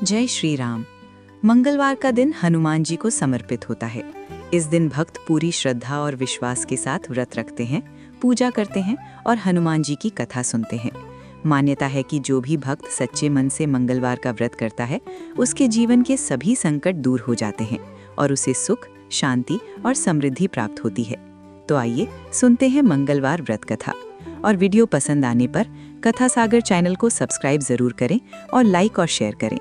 जय श्री राम। मंगलवार का दिन हनुमान जी को समर्पित होता है। इस दिन भक्त पूरी श्रद्धा और विश्वास के साथ व्रत रखते हैं, पूजा करते हैं और हनुमान जी की कथा सुनते हैं। मान्यता है कि जो भी भक्त सच्चे मन से मंगलवार का व्रत करता है, उसके जीवन के सभी संकट दूर हो जाते हैं और उसे सुख, शांति और समृद्धि प्राप्त होती है। तो आइए सुनते हैं मंगलवार व्रत कथा। और वीडियो पसंद आने पर कथा सागर चैनल को सब्सक्राइब जरूर करें और लाइक और शेयर करें।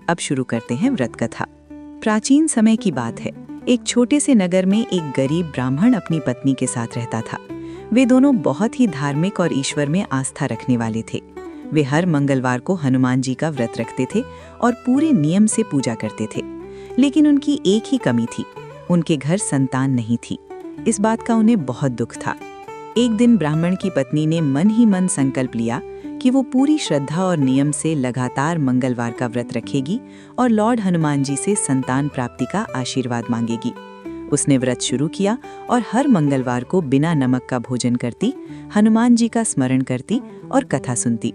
अब शुरू करते हैं व्रत कथा। प्राचीन समय की बात है। एक छोटे से नगर में एक गरीब ब्राह्मण अपनी पत्नी के साथ रहता था। वे दोनों बहुत ही धार्मिक और ईश्वर में आस्था रखने वाले थे। वे हर मंगलवार को हनुमान जी का व्रत रखते थे और पूरे नियम से पूजा करते थे। लेकिन उनकी एक ही कमी थी, उनके घर संतान नहीं थी। इस बात का उन्हें बहुत दुख था। एक दिन ब्राह्मण की पत्नी ने मन ही मन संकल्प लिया कि वो पूरी श्रद्धा और नियम से लगातार मंगलवार का व्रत रखेगी और लॉर्ड हनुमान जी से संतान प्राप्ति का आशीर्वाद मांगेगी। उसने व्रत शुरू किया और हर मंगलवार को बिना नमक का भोजन करती, हनुमान जी का स्मरण करती और कथा सुनती।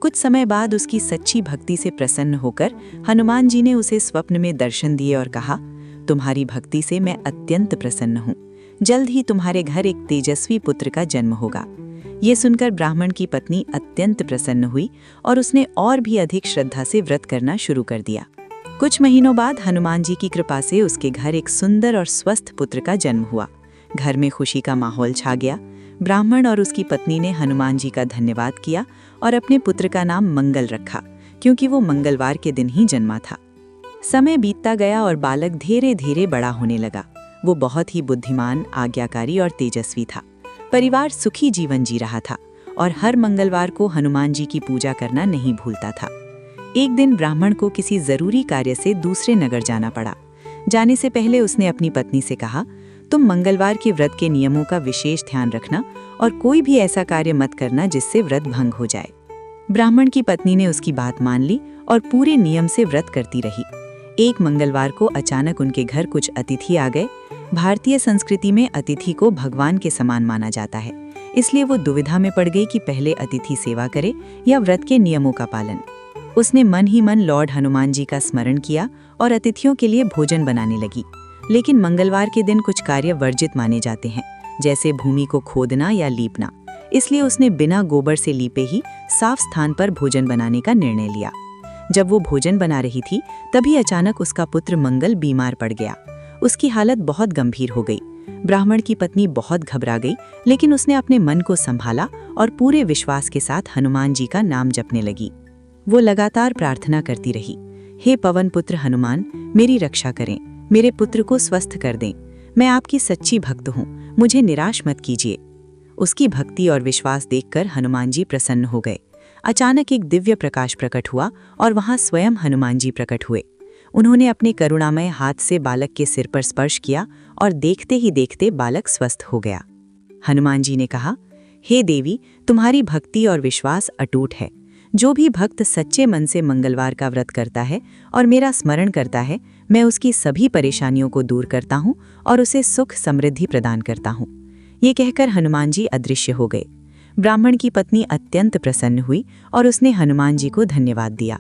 कुछ समय बाद उसकी सच्ची भक्ति से प्रसन्न होकर हनुमान जी ने उसे स्वप्न में दर्शन दिए और कहा, तुम्हारी भक्ति से मैं अत्यंत प्रसन्न हूँ। जल्द ही तुम्हारे घर एक तेजस्वी पुत्र का जन्म होगा। ये सुनकर ब्राह्मण की पत्नी अत्यंत प्रसन्न हुई और उसने और भी अधिक श्रद्धा से व्रत करना शुरू कर दिया। कुछ महीनों बाद हनुमान जी की कृपा से उसके घर एक सुंदर और स्वस्थ पुत्र का जन्म हुआ। घर में खुशी का माहौल छा गया। ब्राह्मण और उसकी पत्नी ने हनुमान जी का धन्यवाद किया और अपने पुत्र का नाम मंगल रखा, क्योंकि वो मंगलवार के दिन ही जन्मा था। समय बीतता गया और बालक धीरे धीरे बड़ा होने लगा। वो बहुत ही बुद्धिमान, आज्ञाकारी और तेजस्वी था। परिवार सुखी जीवन जी रहा था और हर मंगलवार को हनुमान जी की पूजा करना नहीं भूलता था। एक दिन ब्राह्मण को किसी जरूरी कार्य से दूसरे नगर जाना पड़ा। जाने से पहले उसने अपनी पत्नी से कहा, तुम मंगलवार के व्रत के नियमों का विशेष ध्यान रखना और कोई भी ऐसा कार्य मत करना जिससे व्रत भंग हो जाए। ब्राह्मण की पत्नी ने उसकी बात मान ली और पूरे नियम से व्रत करती रही। एक मंगलवार को अचानक उनके घर कुछ अतिथि आ गए। भारतीय संस्कृति में अतिथि को भगवान के समान माना जाता है, इसलिए वो दुविधा में पड़ गई कि पहले अतिथि सेवा करे या व्रत के नियमों का पालन। उसने मन ही मन लॉर्ड हनुमान जी का स्मरण किया और अतिथियों के लिए भोजन बनाने लगी। लेकिन मंगलवार के दिन कुछ कार्य वर्जित माने जाते हैं, जैसे भूमि को खोदना या लीपना। इसलिए उसने बिना गोबर से लीपे ही साफ स्थान पर भोजन बनाने का निर्णय लिया। जब वो भोजन बना रही थी, तभी अचानक उसका पुत्र मंगल बीमार पड़ गया। उसकी हालत बहुत गंभीर हो गई। ब्राह्मण की पत्नी बहुत घबरा गई, लेकिन उसने अपने मन को संभाला और पूरे विश्वास के साथ हनुमान जी का नाम जपने लगी। वो लगातार प्रार्थना करती रही, हे पवन पुत्र हनुमान, मेरी रक्षा करें, मेरे पुत्र को स्वस्थ कर दें। मैं आपकी सच्ची भक्त हूँ, मुझे निराश मत कीजिए। उसकी भक्ति और विश्वास देखकर हनुमान जी प्रसन्न हो गए। अचानक एक दिव्य प्रकाश प्रकट हुआ और वहां स्वयं हनुमान जी प्रकट हुए। उन्होंने अपने करुणामय हाथ से बालक के सिर पर स्पर्श किया और देखते ही देखते बालक स्वस्थ हो गया। हनुमान जी ने कहा, हे देवी, तुम्हारी भक्ति और विश्वास अटूट है। जो भी भक्त सच्चे मन से मंगलवार का व्रत करता है और मेरा स्मरण करता है, मैं उसकी सभी परेशानियों को दूर करता हूँ और उसे सुख समृद्धि प्रदान करता हूँ। ये कहकर हनुमान जी अदृश्य हो गए। ब्राह्मण की पत्नी अत्यंत प्रसन्न हुई और उसने हनुमान जी को धन्यवाद दिया।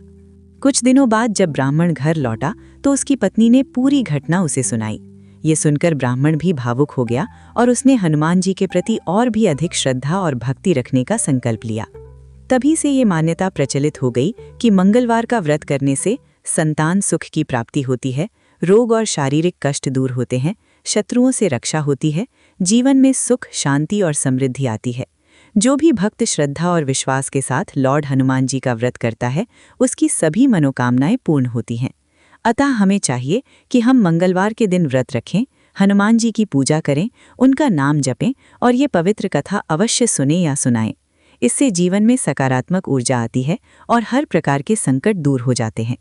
कुछ दिनों बाद जब ब्राह्मण घर लौटा तो उसकी पत्नी ने पूरी घटना उसे सुनाई। ये सुनकर ब्राह्मण भी भावुक हो गया और उसने हनुमान जी के प्रति और भी अधिक श्रद्धा और भक्ति रखने का संकल्प लिया। तभी से ये मान्यता प्रचलित हो गई कि मंगलवार का व्रत करने से संतान सुख की प्राप्ति होती है, रोग और शारीरिक कष्ट दूर होते हैं, शत्रुओं से रक्षा होती है, जीवन में सुख, शांति और समृद्धि आती है। जो भी भक्त श्रद्धा और विश्वास के साथ लॉर्ड हनुमान जी का व्रत करता है, उसकी सभी मनोकामनाएं पूर्ण होती हैं। अतः हमें चाहिए कि हम मंगलवार के दिन व्रत रखें, हनुमान जी की पूजा करें, उनका नाम जपें और ये पवित्र कथा अवश्य सुने या सुनाएं। इससे जीवन में सकारात्मक ऊर्जा आती है और हर प्रकार के संकट दूर हो जाते हैं।